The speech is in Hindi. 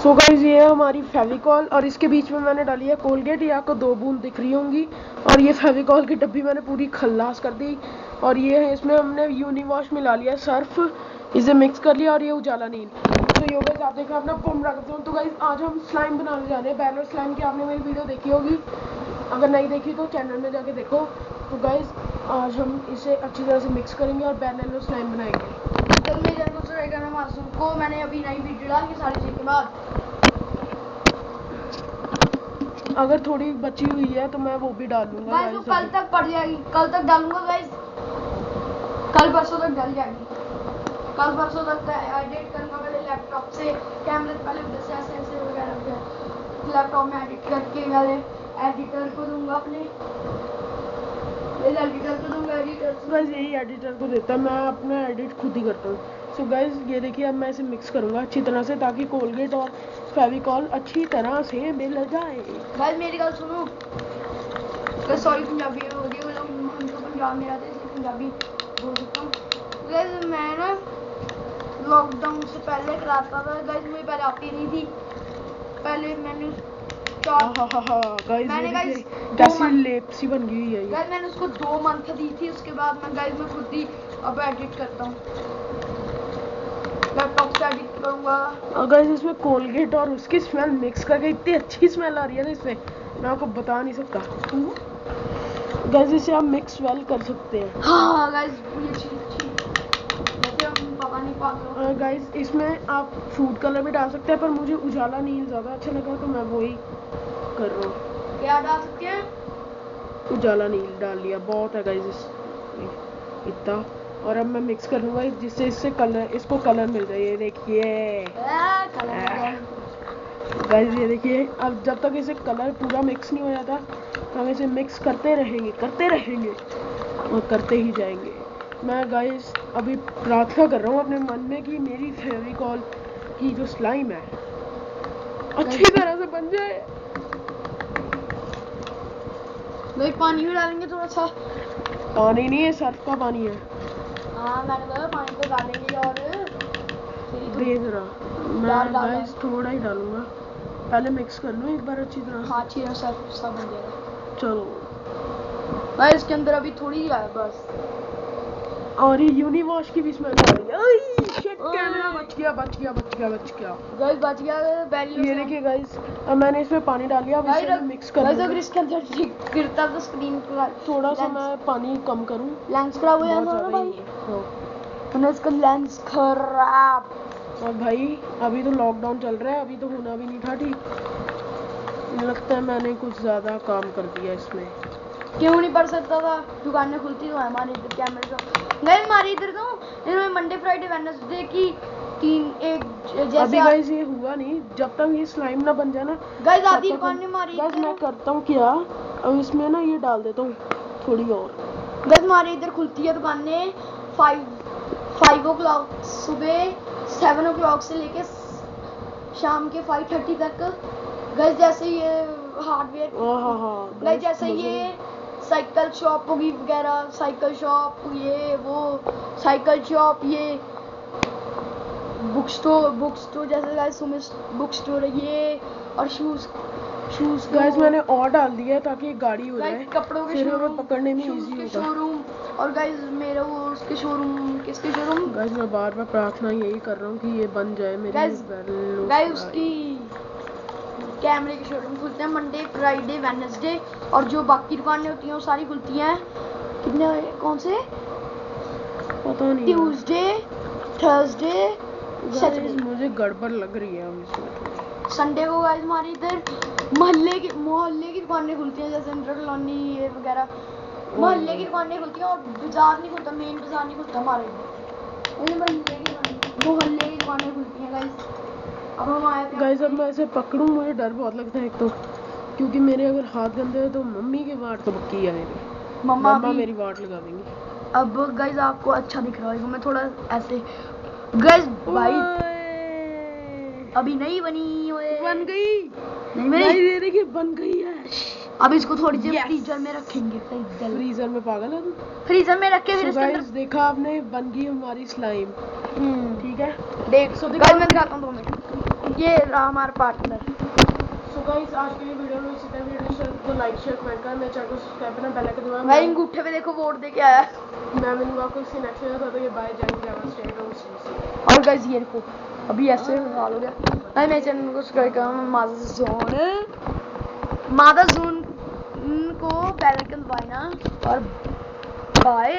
सो गाइस ये है हमारी फेविकॉल और इसके बीच में मैंने डाली है कोलगेट। ये आपको 2 बूंद दिख रही होंगी और ये फेविकॉल की डब्बी मैंने पूरी खल्लास कर दी। और ये है इसमें हमने यूनिवॉश मिला लिया सर्फ, इसे मिक्स कर लिया और ये उजाला नील। तो यो गाइस आप देखो अपना पुमरा करते हो। तो गाइस आज हम स्लाइम बनाने जा रहे हैं, बैनर स्लाइम की। आपने मेरी वीडियो देखी होगी, अगर नहीं देखी तो चैनल में जाके देखो। तो गाइस आज हम इसे अच्छी तरह से मिक्स करेंगे और बैनर स्लाइम बनाएंगे। कल मेरे चैनल को सब्सक्राइब करना मासूम को मैंने अभी नई वीडियो डाली सारी चीज के बाद। अगर थोड़ी बची हुई है तो मैं वो भी डालूंगा गाइस वो कल तक पड़ जाएगी, कल तक डालूंगा गाइस, कल परसों तक डल जाएगी। कल परसों तक एडिट करूंगा पहले लैपटॉप से, कैमरे से पहले उधर से ऐसे वगैरह लैपटॉप में एडिट करके पहले एडिटर को दूंगा अपने एडिटर को दूंगा एडिटर से। गाइस यही एडिटर को देता है, मैं अपना एडिट खुद ही करता हूँ। सो गाइस ये देखिए अब मैं इसे मिक्स करूंगा अच्छी तरह से ताकि कोलगेट और फेविकॉल अच्छी तरह से मिल जाए। गाइस मेरी बात सुनो, सॉरी पंजाबी ऑडियो लोग हम तो पंजाब में रहते हैं इसलिए पंजाबी बोल सकता हूँ। गाइस मैं ना लॉकडाउन से पहले कराता था गाइस, मुझे पहले आती नहीं थी। पहले मैंने गाइस मैंने गाइस कैसी लेप्सी बन गई है ये। गाइस मैंने उसको 2 मंथ दी थी, उसके बाद मैं गाइस मैं खुद ही अब एडिट करता हूँ, लैपटॉप से एडिट करूंगा। और गाइस इसमें कोलगेट और उसकी स्मेल मिक्स करके इतनी अच्छी स्मेल आ रही है ना इसमें, मैं आपको बता नहीं सकता। गाइस इसे आप मिक्स वेल कर सकते हैं। हाँ गाइस ये अच्छी पापा नहीं पागल। गाइस इसमें आप फूड कलर भी डाल सकते हैं, पर मुझे उजाला नील ज़्यादा अच्छा लगा तो मैं वही कर रहा हूँ। क्या डाल सकते हैं? उजाला नील डाल लिया, बहुत है गाइस इतना। और अब मैं मिक्स कर लूँगा जिससे इससे कलर, इसको कलर मिल जाए। ये देखिए गाइस, ये देखिए अब जब तक इसे कलर पूरा मिक्स नहीं हो जाता तो हम इसे मिक्स करते रहेंगे और करते ही जाएंगे। मैं गाइस अभी प्रार्थना कर रहा हूँ अपने मन में कि मेरी फेविकॉल की जो स्लाइम है अच्छी तरह से बन जाए। भाई पानी भी डालेंगे थोड़ा सा। पानी नहीं है, सर्फ का पानी है। हाँ मैंने कहा पानी तो डालेंगे और देख रहा मैं गाइस थोड़ा ही डालूंगा, पहले मिक्स कर लूँ एक बार अच्छी तरह। हाँ अच्छी तरह सब बन जाएगा। चलो भाई इसके अंदर अभी थोड़ी ही है बस। और ये यूनिवॉश की भी स्मेल आ रही है। शिट कैमरा बच गया गाइस बच गया बैरियर। ये देखिए गाइस अब मैंने इसमें पानी डाल लिया, अब इसे मिक्स कर गाइस अगर इसके अंदर गिरता तो स्क्रीन पर थोड़ा सा मैं पानी कम करूं, लेंस खराब हो जाता है भाई। मैंने इसका लेंस खराब। और भाई अभी तो लॉकडाउन चल रहा है, अभी तो होना भी नहीं था ठीक। लगता है मैंने कुछ ज्यादा काम कर दिया इसमें। क्यों नहीं पढ़ सकता था, दुकानें खुलती तो हमारे इधर कैमरे का। नहीं हमारे इधर तो इन्होंने मंडे फ्राइडे वेडनेसडे की 3-1 जैसे अभी गाइस ये हुआ नहीं, जब तक ये स्लाइम ना बन जाए ना गाइस आधी दुकानें हमारी। गाइस मैं करता हूँ क्या, अब इसमें ना ये डाल देता हूँ थोड़ी और। गाइस हमारे इधर खुलती है दुकानें 5 o'clock सुबह 7 o'clock से लेके शाम के 5:30 तक। गाइस जैसे ये हार्डवेयर, गाइस जैसे ये साइकिल शॉप होगी वगैरह, साइकिल शॉप ये वो साइकिल शॉप, ये बुक स्टोर जैसे गाइस बुक स्टोर ये, और शूज गाइस मैंने और डाल दिया ताकि गाड़ी हो जाए, कपड़ों के फिर हमें पकड़ने में इजी होगा। शोरूम। और गाइस मेरा वो उसके शोरूम, किसके शोरूम? गाइस मैं बार बार प्रार्थना यही कर रहा हूँ कि ये बन जाए मेरी। गाइस उसकी कैमरे के शोरूम खुलते हैं मंडे फ्राइडे वेडनेसडे, और जो बाकी दुकानें होती हैं वो सारी खुलती हैं कितने, कौन से, पता नहीं, ट्यूसडे थर्सडे सैटरडे। मुझे गड़बड़ लग रही है अब इसमें। संडे को गाइस हमारी इधर मोहल्ले की दुकानें खुलती हैं, जैसे इंटर कॉलोनी ये वगैरह मोहल्ले की दुकानें खुलती हैं, और बाजार नहीं खुलता, मेन बाजार नहीं खुलता हमारे इधर, मोहल्ले की दुकानें खुलती हैं गाइस। अब हम आए थे गाइस अब मैं ऐसे पकड़ूं, मुझे डर बहुत लगता है एक तो, क्योंकि मेरे अगर हाथ गंदे हैं तो मम्मी के वाट तो पक्की आएंगे, मम्मा मेरी वाट लगा देंगी। अब गाइस आपको अच्छा दिख रहा होगा, मैं थोड़ा ऐसे गाइस भाई अभी नहीं बनी बन गई, नहीं बनी, ये देखिए बन गई है। अब इसको थोड़ी देर फ्रीजर में रखेंगे। फ्रीजर में पागल है तू? फ्रीजर में रख के फिर इसके अंदर देखा आपने, बन गई हमारी स्लाइम। ठीक है, देख गाइस मैं दिखाता हूँ 2 मिनट। ये रहा हमारा पार्टनर। सो गाइस आज के लिए वीडियो में इसी तरह वीडियो तो लाइक शेयर कमेंट करना, मेरे चैनल को सब्सक्राइब करना, बेल आइकन दबाना। भाई अंगूठे पे देखो वोट दे के आया। मैं मिलूंगा आपको किसी नेक्स्ट वीडियो में, तो ये बाय जय स्टेट और गाइस ये देखो अभी ऐसे हाल हो गया। भाई मेरे चैनल को सब्सक्राइब करना, मादा जोन को बेल आइकन दबाना और बाय।